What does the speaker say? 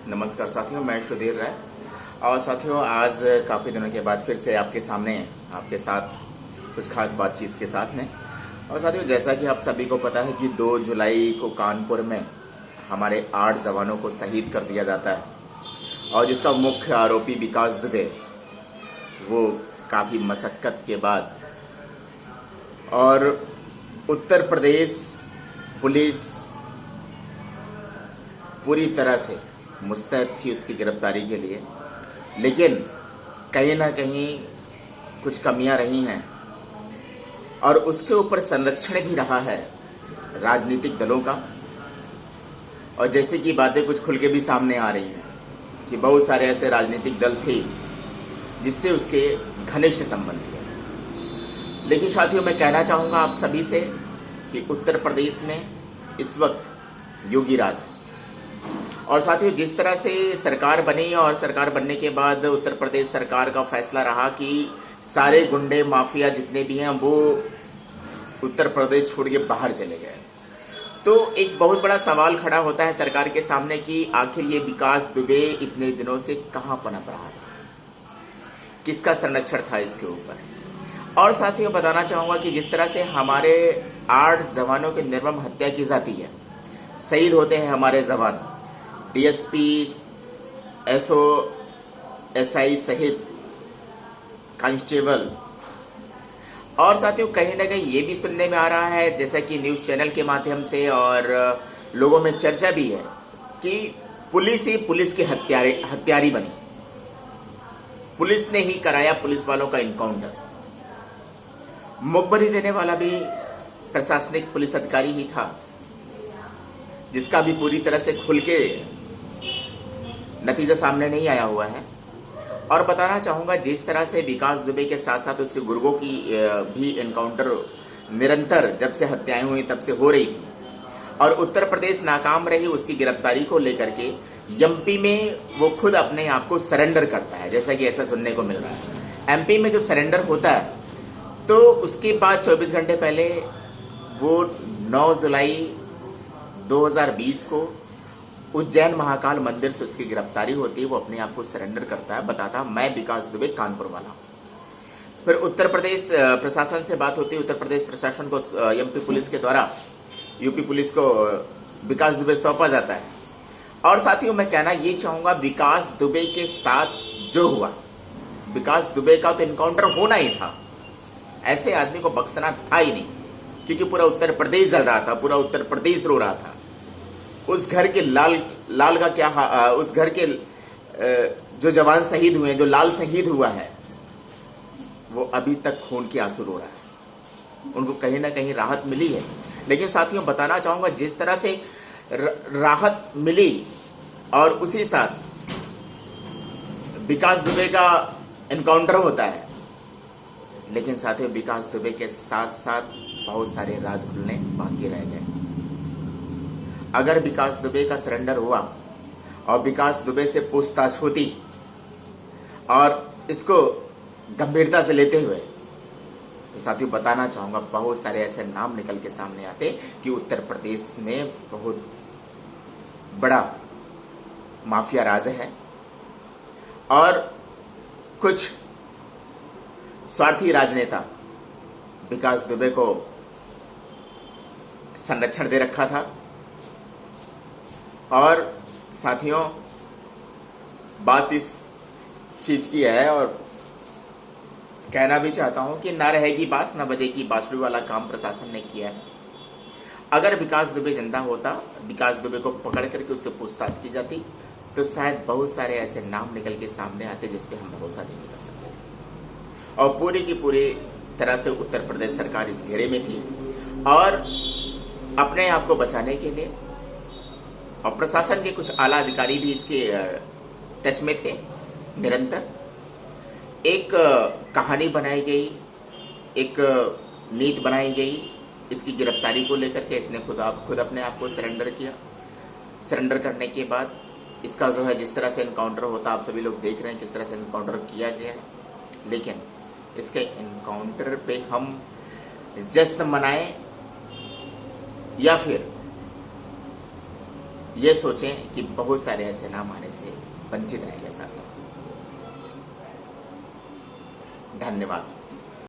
नमस्कार साथियों, मैं सुधीर राय। और साथियों, आज काफ़ी दिनों के बाद फिर से आपके सामने आपके साथ कुछ खास बातचीत के साथ में। और साथियों, जैसा कि आप सभी को पता है कि 2 जुलाई को कानपुर में हमारे 8 जवानों को शहीद कर दिया जाता है और जिसका मुख्य आरोपी विकास दुबे, वो काफ़ी मशक्क़त के बाद और उत्तर प्रदेश पुलिस पूरी तरह से मुस्तैद थी उसकी गिरफ्तारी के लिए, लेकिन कहीं ना कहीं कुछ कमियां रही हैं और उसके ऊपर संरक्षण भी रहा है राजनीतिक दलों का। और जैसे कि बातें कुछ खुल के भी सामने आ रही हैं कि बहुत सारे ऐसे राजनीतिक दल थे जिससे उसके घनिष्ठ संबंध थे। लेकिन साथियों, मैं कहना चाहूँगा आप सभी से कि उत्तर प्रदेश में इस वक्त योगी राज है। और साथियों, जिस तरह से सरकार बनी और सरकार बनने के बाद उत्तर प्रदेश सरकार का फैसला रहा कि सारे गुंडे माफिया जितने भी हैं वो उत्तर प्रदेश छोड़ के बाहर चले गए, तो एक बहुत बड़ा सवाल खड़ा होता है सरकार के सामने कि आखिर ये विकास दुबे इतने दिनों से कहां पनप रहा था, किसका संरक्षण था इसके ऊपर। और साथियों, बताना चाहूंगा कि जिस तरह से हमारे 8 जवानों की निर्मम हत्या की जाती है, शहीद होते हैं हमारे जवान, डीएसपी, एसओ, एसआई सहित कांस्टेबल। और साथियों, कहीं ना कहीं ये भी सुनने में आ रहा है, जैसा कि न्यूज चैनल के माध्यम से और लोगों में चर्चा भी है कि पुलिस ही पुलिस की हत्यारी बनी, पुलिस ने ही कराया पुलिस वालों का इनकाउंटर। मुखबरी देने वाला भी प्रशासनिक पुलिस अधिकारी ही था, जिसका भी पूरी तरह से खुल के नतीजा सामने नहीं आया हुआ है। और बताना चाहूंगा, जिस तरह से विकास दुबे के साथ साथ उसके गुर्गों की भी एनकाउंटर निरंतर जब से हत्याएं हुई तब से हो रही थी और उत्तर प्रदेश नाकाम रही उसकी गिरफ्तारी को लेकर के, एमपी में वो खुद अपने आप को सरेंडर करता है, जैसा कि ऐसा सुनने को मिल रहा है। एमपी में जब सरेंडर होता है तो उसके बाद 24 घंटे पहले वो 9 जुलाई 2020 को उज्जैन महाकाल मंदिर से उसकी गिरफ्तारी होती है। वो अपने आप को सरेंडर करता है, बताता मैं विकास दुबे कानपुर वाला हूं। फिर उत्तर प्रदेश प्रशासन से बात होती है, उत्तर प्रदेश प्रशासन को एमपी पुलिस के द्वारा यूपी पुलिस को विकास दुबे सौंपा जाता है। और साथियों, मैं कहना ये चाहूंगा, विकास दुबे के साथ जो हुआ, विकास दुबे का तो इनकाउंटर होना ही था, ऐसे आदमी को बख्शना था ही नहीं, क्योंकि पूरा उत्तर प्रदेश जल रहा था, पूरा उत्तर प्रदेश रो रहा था। उस घर के लाल का क्या, उस घर के जो जवान शहीद हुए, जो लाल शहीद हुआ है, वो अभी तक खून के आंसू रो रहा है। उनको कहीं ना कहीं राहत मिली है। लेकिन साथियों, बताना चाहूंगा, जिस तरह से राहत मिली और उसी साथ विकास दुबे का एनकाउंटर होता है, लेकिन साथियों, विकास दुबे के साथ साथ बहुत सारे राज खुलने बाकी रह गए। अगर विकास दुबे का सरेंडर हुआ और विकास दुबे से पूछताछ होती और इसको गंभीरता से लेते हुए, तो साथियों बताना चाहूंगा, बहुत सारे ऐसे नाम निकल के सामने आते कि उत्तर प्रदेश में बहुत बड़ा माफिया राज है और कुछ स्वार्थी राजनेता विकास दुबे को संरक्षण दे रखा था। और साथियों, बात इस चीज की है और कहना भी चाहता हूं कि ना रहेगी बांस ना बजेगी बांसुरी वाला काम प्रशासन ने किया है। अगर विकास दुबे जिंदा होता, विकास दुबे को पकड़ करके उससे पूछताछ की जाती, तो शायद बहुत सारे ऐसे नाम निकल के सामने आते जिस पे हम भरोसा नहीं कर सकते थे। और पूरी की पूरी तरह से उत्तर प्रदेश सरकार इस घेरे में थी और अपने आप को बचाने के लिए, और प्रशासन के कुछ आला अधिकारी भी इसके टच में थे निरंतर। एक कहानी बनाई गई, एक नीति बनाई गई इसकी गिरफ्तारी को लेकर के। इसने खुद अपने आप को सरेंडर किया। सरेंडर करने के बाद इसका जो है, जिस तरह से इनकाउंटर होता, आप सभी लोग देख रहे हैं किस तरह से इनकाउंटर किया गया है। लेकिन इसके इनकाउंटर पे हम जश्न मनाएं या फिर ये सोचें कि बहुत सारे ऐसे नाम आने से वंचित रहेंगे साथियों। धन्यवाद।